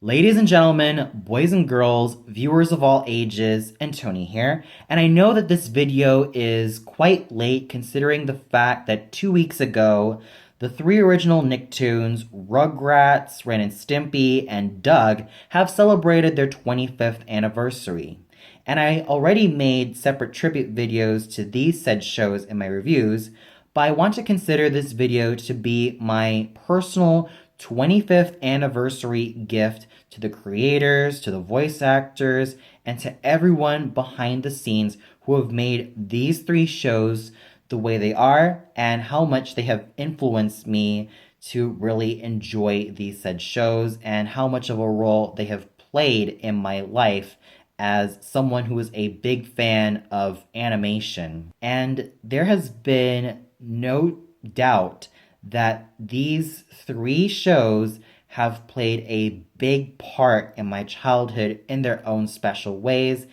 Ladies and gentlemen, boys and girls, viewers of all ages, and Tony here. And I know that this video is quite late considering the fact that 2 weeks ago, the three original Nicktoons, Rugrats, Ren and Stimpy, and Doug, have celebrated their 25th anniversary. And I already made separate tribute videos to these said shows in my reviews, but I want to consider this video to be my personal 25th anniversary gift to the creators, to the voice actors, and to everyone behind the scenes who have made these three shows the way they are and how much they have influenced me to really enjoy these said shows and how much of a role they have played in my life as someone who is a big fan of animation. And there has been no doubt that these three shows have played a big part in my childhood in their own special ways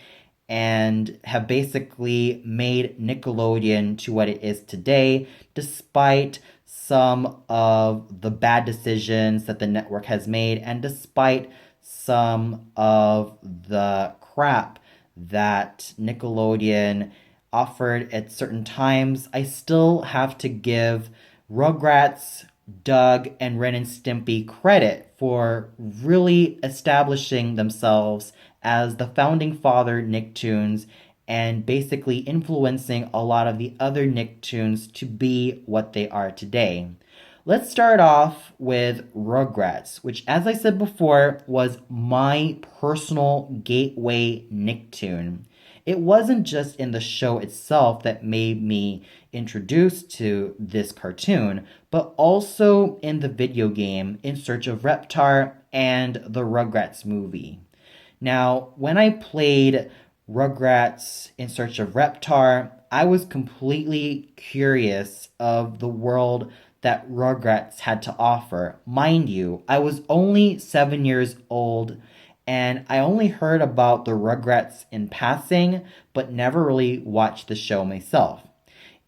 and have basically made Nickelodeon to what it is today, despite some of the bad decisions that the network has made and despite some of the crap that Nickelodeon offered at certain times. I still have to give Rugrats, Doug, and Ren and Stimpy credit for really establishing themselves as the founding father Nicktoons and basically influencing a lot of the other Nicktoons to be what they are today. Let's start off with Rugrats, which, as I said before, was my personal gateway Nicktoon. It wasn't just in the show itself that made me introduced to this cartoon, but also in the video game In Search of Reptar and the Rugrats movie. Now, when I played Rugrats In Search of Reptar, I was completely curious of the world that Rugrats had to offer. Mind you, I was only 7 years old and I only heard about the Rugrats in passing, but never really watched the show myself.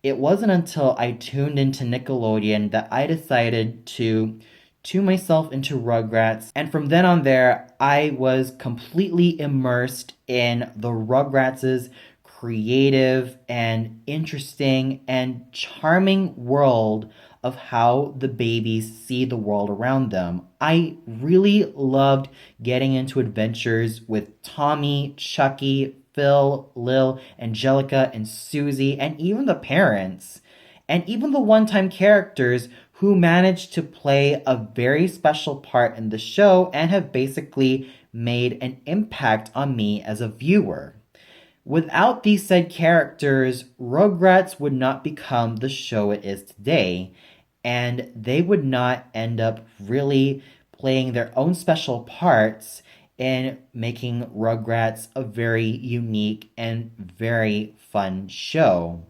It wasn't until I tuned into Nickelodeon that I decided to tune myself into Rugrats, and from then on there, I was completely immersed in the Rugrats' creative and interesting and charming world of how the babies see the world around them. I really loved getting into adventures with Tommy, Chucky, Phil, Lil, Angelica, and Susie, and even the parents, and even the one time characters who managed to play a very special part in the show and have basically made an impact on me as a viewer. Without these said characters, Rugrats would not become the show it is today, and they would not end up really playing their own special parts in making Rugrats a very unique and very fun show.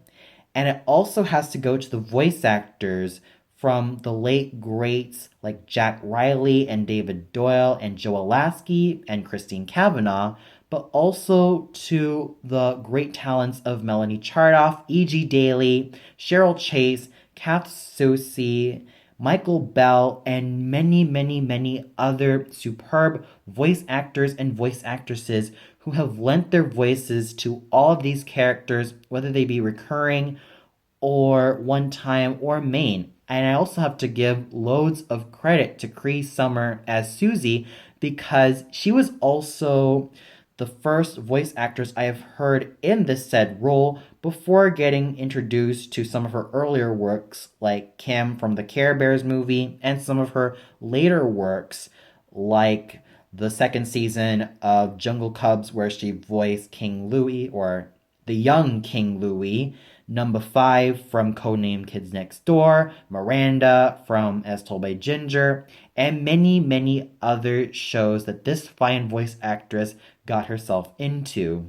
And it also has to go to the voice actors from the late greats like Jack Riley and David Doyle and Joe Alasky and Christine Cavanaugh, but also to the great talents of Melanie Chardoff, E.G. Daily, Cheryl Chase, Kath Soucie, Michael Bell, and many, many, many other superb voice actors and voice actresses who have lent their voices to all of these characters, whether they be recurring or one time or main. And I also have to give loads of credit to Cree Summer as Susie because she was also the first voice actress I have heard in this said role before getting introduced to some of her earlier works like Kim from the Care Bears movie and some of her later works like the second season of Jungle Cubs where she voiced King Louie or the young King Louie, Number 5 from Codename Kids Next Door, Miranda from As Told by Ginger, and many, many other shows that this fine voice actress got herself into.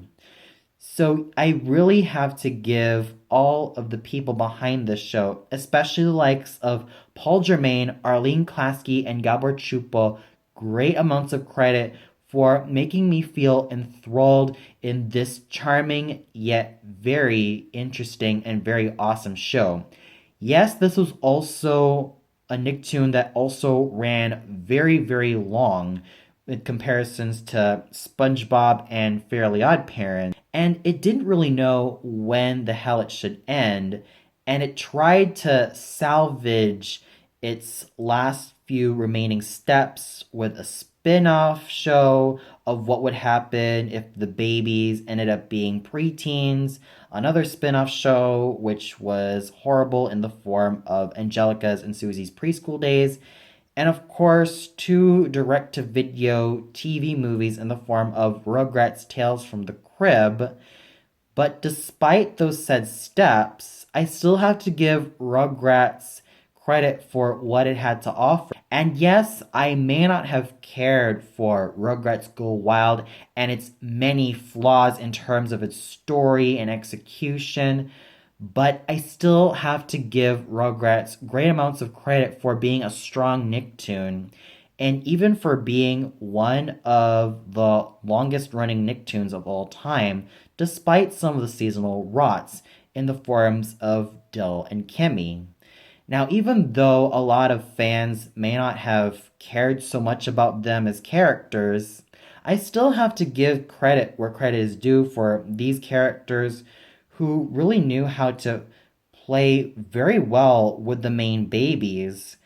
So I really have to give all of the people behind this show, especially the likes of Paul Germain, Arlene Klasky, and Gabor Chupo, great amounts of credit for making me feel enthralled in this charming yet very interesting and very awesome show. Yes, this was also a Nicktoon that also ran very, very long. in comparisons to SpongeBob and Fairly Odd Parents, and it didn't really know when the hell it should end, and it tried to salvage its last few remaining steps with a spin-off show of what would happen if the babies ended up being preteens, another spin-off show which was horrible in the form of Angelica's and Susie's preschool days, and of course, two direct to video TV movies in the form of Rugrats Tales from the Crib. But despite those said steps, I still have to give Rugrats credit for what it had to offer. And yes, I may not have cared for Rugrats Go Wild and its many flaws in terms of its story and execution, but I still have to give Rugrats great amounts of credit for being a strong Nicktoon, and even for being one of the longest running Nicktoons of all time, despite some of the seasonal rots in the forms of Dill and Kimmy. Now, even though a lot of fans may not have cared so much about them as characters, I still have to give credit where credit is due for these characters who really knew how to play very well with the main babies,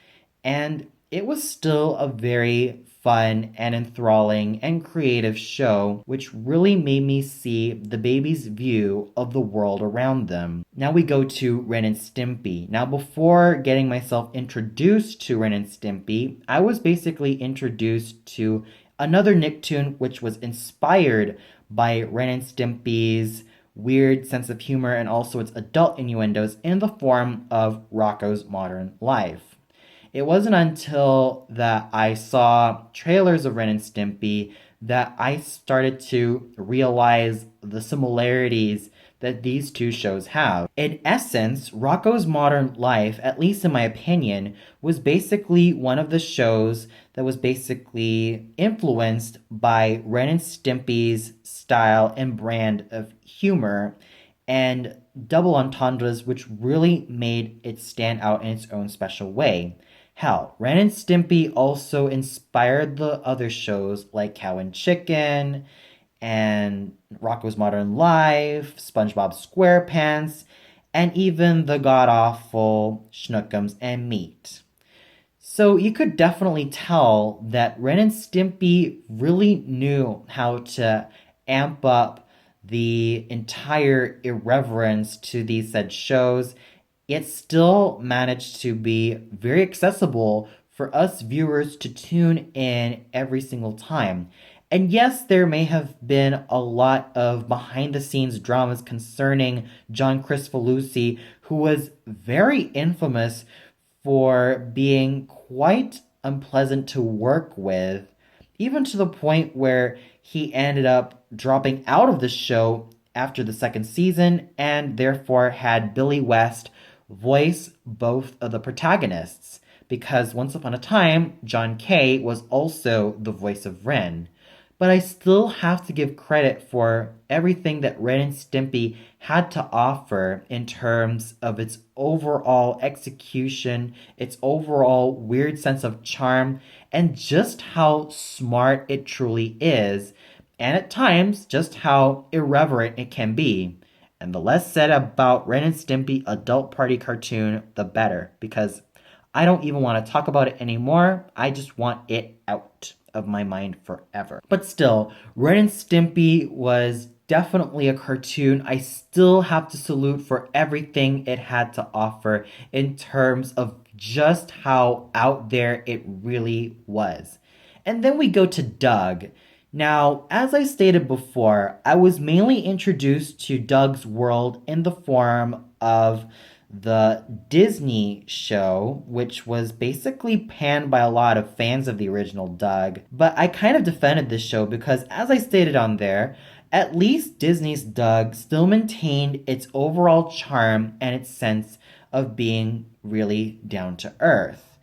and it was still a very fun and enthralling and creative show, which really made me see the babies' view of the world around them. Now we go to Ren and Stimpy. Now, before getting myself introduced to Ren and Stimpy, I was basically introduced to another Nicktoon which was inspired by Ren and Stimpy's weird sense of humor and also its adult innuendos in the form of Rocko's Modern Life. It wasn't until that I saw trailers of Ren and Stimpy that I started to realize the similarities that these two shows have. In essence, Rocko's Modern Life, at least in my opinion, was basically one of the shows that was basically influenced by Ren and Stimpy's style and brand of humor and double entendres, which really made it stand out in its own special way. Hell, Ren and Stimpy also inspired the other shows like Cow and Chicken and Rocko's Modern Life, SpongeBob SquarePants, and even the god-awful Schnookums and Meat. So you could definitely tell that Ren and Stimpy really knew how to amp up the entire irreverence to these said shows. It still managed to be very accessible for us viewers to tune in every single time. And yes, there may have been a lot of behind the scenes dramas concerning John Cristofalusi, who was very infamous for being quite unpleasant to work with, even to the point where he ended up dropping out of the show after the second season and therefore had Billy West voice both of the protagonists, because once upon a time, John Kay was also the voice of Ren. But I still have to give credit for everything that Ren and Stimpy had to offer in terms of its overall execution, its overall weird sense of charm, and just how smart it truly is, and at times, just how irreverent it can be. And the less said about Ren and Stimpy adult party cartoon, the better, because I don't even want to talk about it anymore. I just want it out of my mind forever. But still, Ren and Stimpy was definitely a cartoon I still have to salute for everything it had to offer in terms of just how out there it really was. And then we go to Doug. Now, as I stated before, I was mainly introduced to Doug's world in the form of the Disney show, which was basically panned by a lot of fans of the original Doug. But I kind of defended this show because, as I stated on there, at least Disney's Doug still maintained its overall charm and its sense of being really down to earth.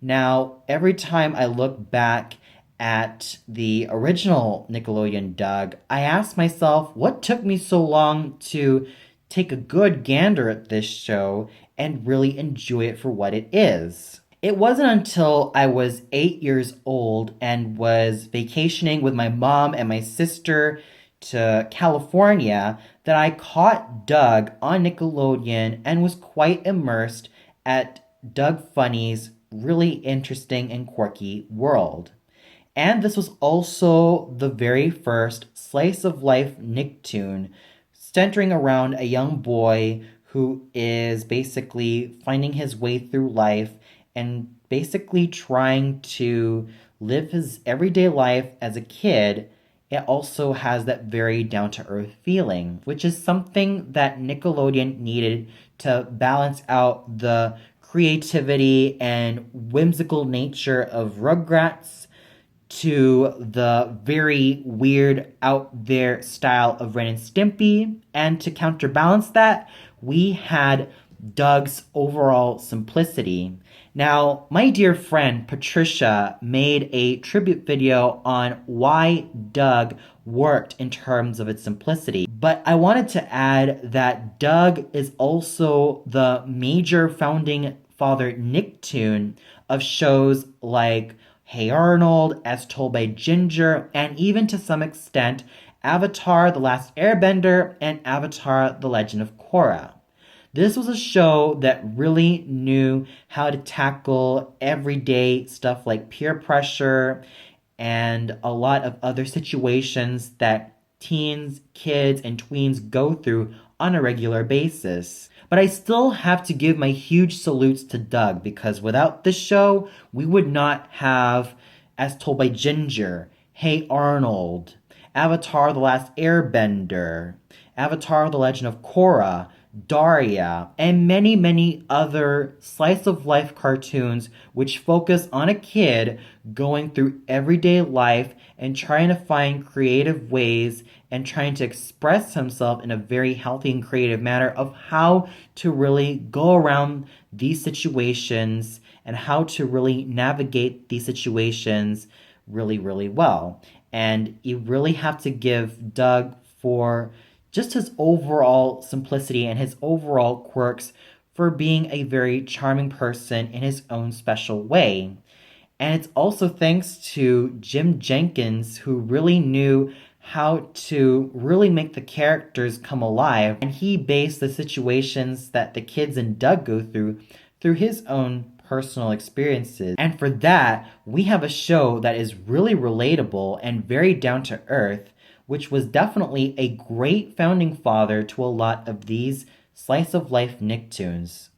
Now, every time I look back at the original Nickelodeon Doug, I ask myself, what took me so long to take a good gander at this show and really enjoy it for what it is? It wasn't until I was 8 years old and was vacationing with my mom and my sister to California that I caught Doug on Nickelodeon and was quite immersed at Doug Funny's really interesting and quirky world. And this was also the very first slice of life Nicktoon centering around a young boy who is basically finding his way through life and basically trying to live his everyday life as a kid. It also has that very down to earth feeling, which is something that Nickelodeon needed to balance out the creativity and whimsical nature of Rugrats to the very weird, out there style of Ren and Stimpy. And to counterbalance that, we had Doug's overall simplicity. Now, my dear friend Patricia made a tribute video on why Doug worked in terms of its simplicity. But I wanted to add that Doug is also the major founding father Nicktoon of shows like Hey Arnold, As Told by Ginger, and even to some extent, Avatar The Last Airbender and Avatar The Legend of Korra. This was a show that really knew how to tackle everyday stuff like peer pressure and a lot of other situations that teens, kids, and tweens go through on a regular basis. But I still have to give my huge salutes to Doug because without this show, we would not have As Told by Ginger, Hey Arnold, Avatar The Last Airbender, Avatar The Legend of Korra, Daria, and many, many other slice of life cartoons which focus on a kid going through everyday life and trying to find creative ways and trying to express himself in a very healthy and creative manner of how to really go around these situations and how to really navigate these situations really, really well. And you really have to give Doug for just his overall simplicity and his overall quirks for being a very charming person in his own special way. And it's also thanks to Jim Jenkins, who really knew how to really make the characters come alive. And he based the situations that the kids and Doug go through his own personal experiences. And for that, we have a show that is really relatable and very down to earth, which was definitely a great founding father to a lot of these slice of life Nicktoons.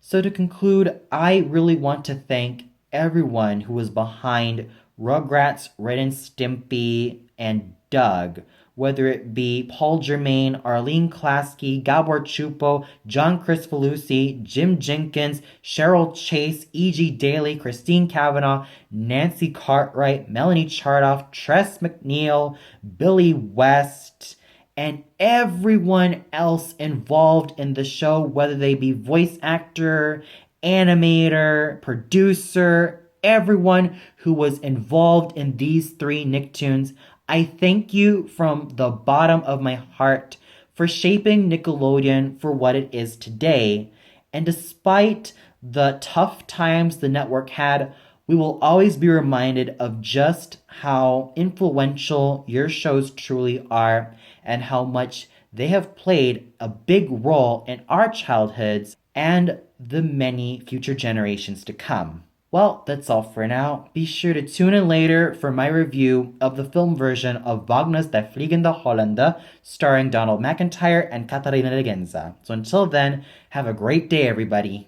So to conclude, I really want to thank everyone who was behind Rugrats, Ren and Stimpy, and Doug, whether it be Paul Germain, Arlene Klasky, Gabor Chupo, John Chris Falusi, Jim Jenkins, Cheryl Chase, E.G. Daly, Christine Cavanaugh, Nancy Cartwright, Melanie Chardoff, Tress McNeil, Billy West, and everyone else involved in the show, whether they be voice actor, animator, producer, everyone who was involved in these three Nicktoons. I thank you from the bottom of my heart for shaping Nickelodeon for what it is today. And despite the tough times the network had, we will always be reminded of just how influential your shows truly are and how much they have played a big role in our childhoods and the many future generations to come. Well, that's all for now. Be sure to tune in later for my review of the film version of Wagner's Der Fliegende Holländer, starring Donald McIntyre and Katharina Legenza. So until then, have a great day, everybody.